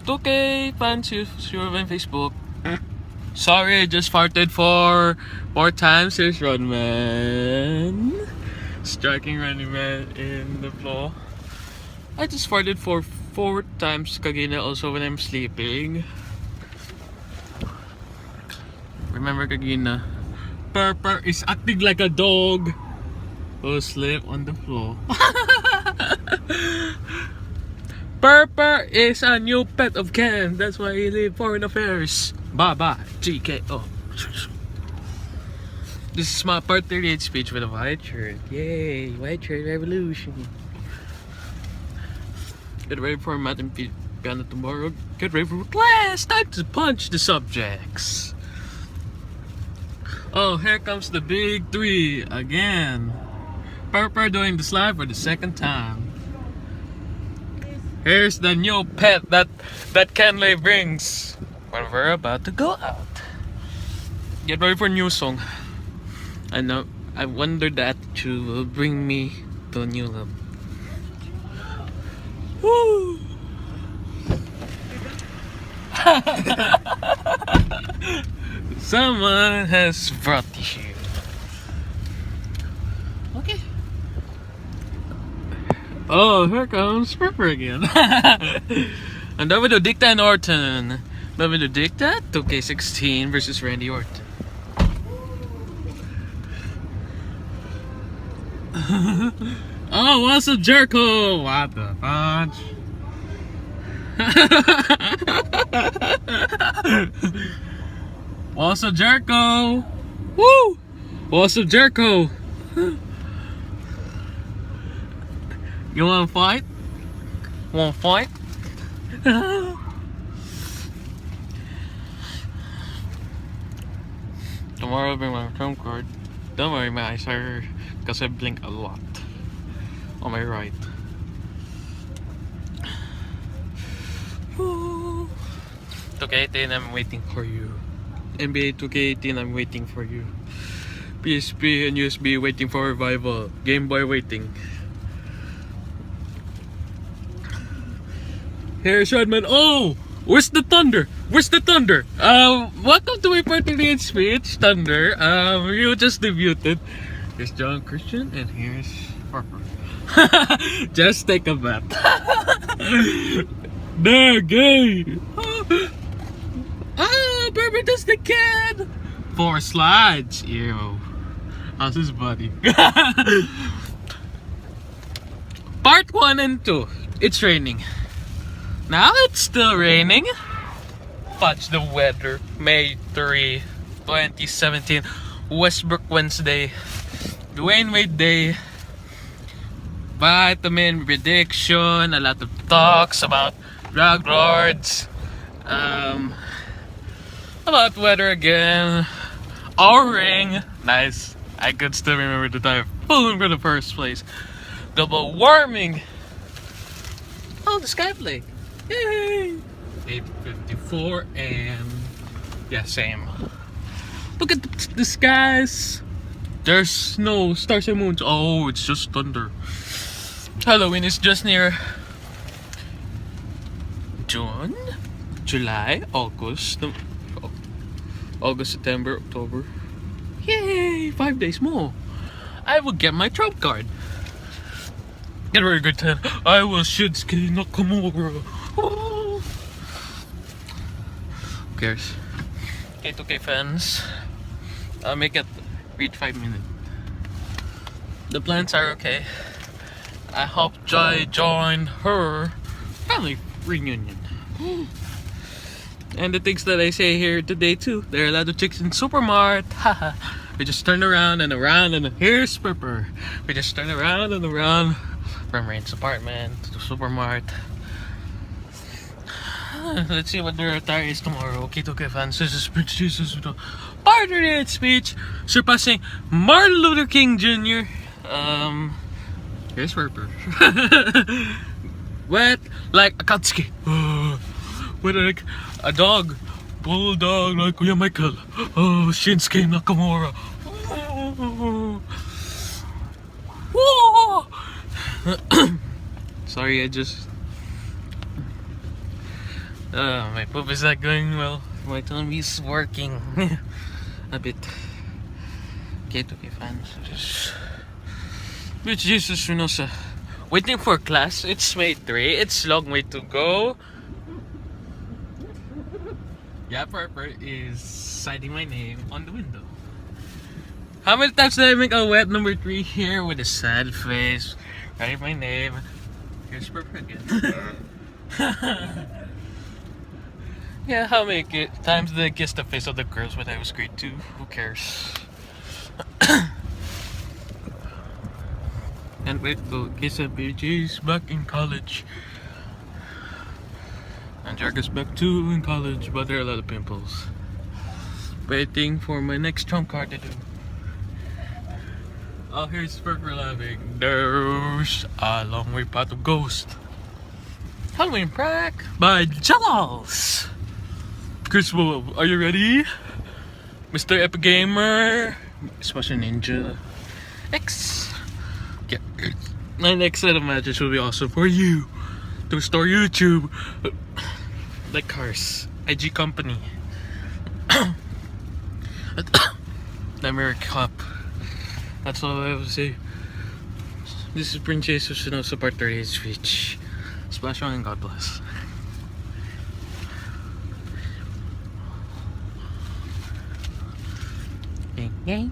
2K fans you on Facebook. Sorry, I just farted for 4 times. Here's Rodman. Striking Running Man in the floor. I just farted for 4 times kagina also when I'm sleeping. Remember kagina? Pher Pher is acting like a dog who slept on the floor. Pher Pher is a new pet of Ken. That's why he leave foreign affairs. Bye bye. GKO. This is my part 38 speech with a white shirt. Yay, white shirt revolution. Get ready for math and piano tomorrow. Get ready for class. Time to punch the subjects. Oh, here comes the big three again. Pher Pher doing the slide for the second time. Here's the new pet that Kenleigh brings when we're about to go out. Get ready for a new song. I know. I wonder that you will bring me to new love. Woo! Someone has brought you here. Okay. Oh, here comes Pher Pher again. And Dicta and Orton. Dicta, 2K16 versus Randy Orton. Oh, what's up, Jericho? What the fudge? What's up, Jericho? Woo! What's up, Jericho? You wanna fight? Wanna fight? Tomorrow I'll bring my trump card. Don't worry, my eyes are, because I blink a lot on my right. 2K18, I'm waiting for you. NBA 2K18, I'm waiting for you. PSP and USB waiting for revival. Game Boy waiting. Here's Rodman. Oh! Where's the thunder? Where's the thunder? Welcome to my party speech, Thunder. You just debuted. Here's John Christian and here's Pher Pher. Just take a bath. They're gay. Ah, Pher does the kid. 4 slides. Ew. How's his buddy? Part 1 and 2. It's raining. Now it's still raining. Watch the weather. May 3, 2017. Westbrook Wednesday. Dwayne Wade Day. Vitamin prediction. A lot of talks about drug lords. About weather again. O-ring. Nice. I could still remember the typhoon for the first place. Global warming. Oh, the sky flake. Yay! 8:54 and yeah, same. Look at the skies. There's no stars and moons. Oh, it's just thunder. Halloween is just near. June, July, August, September, October. Yay! 5 days more. I will get my trump card. Get a very good 10. I will Shinsuke Nakamura. Oh. Who cares? K2K fans. I'll make it reach 5 minutes. The plans are okay. I hope Joy joined her family reunion. And the things that I say here today too. There are a lot of chicks in Supermart. Haha. We just turn around and around and here's Pher Pher. We just turn around and around from Rain's apartment to Supermart. Let's see what their attire is tomorrow. K2K fans, this is Prince Jesus with a part speech surpassing Martin Luther King Jr. Here's Pher Pher. Wet like a Katsuki. Wet like a dog. Bulldog like Kuya Michael. Oh, Shinsuke Nakamura. Sorry, My poop is not going well. My tummy is working a bit. Okay, fine. But Jesus, waiting for class. It's May 3. It's long way to go. Yeah, Pher Pher is citing my name on the window. How many times did I make a wet number 3 here with a sad face? Write my name. Here's Pher Pher again. Yeah, how many times did I kiss the face of the girls when I was grade 2? Who cares? And wait, go kiss MJ's back in college. And Gherica's back too in college, but there are a lot of pimples. Waiting for my next trump card to do. Oh, here's Pher Pher laughing. There's a long way path of ghost. Halloween prank by Jellos. Chris, are you ready? Mr. Epic Gamer, Special Ninja X. Yeah. My next set of matches will be awesome for you. To store YouTube. Like cars. IG Company. The American Cup. That's all I have to say. This is Princess Sunosa Part 38 speech. Splash on and God bless. Yeah.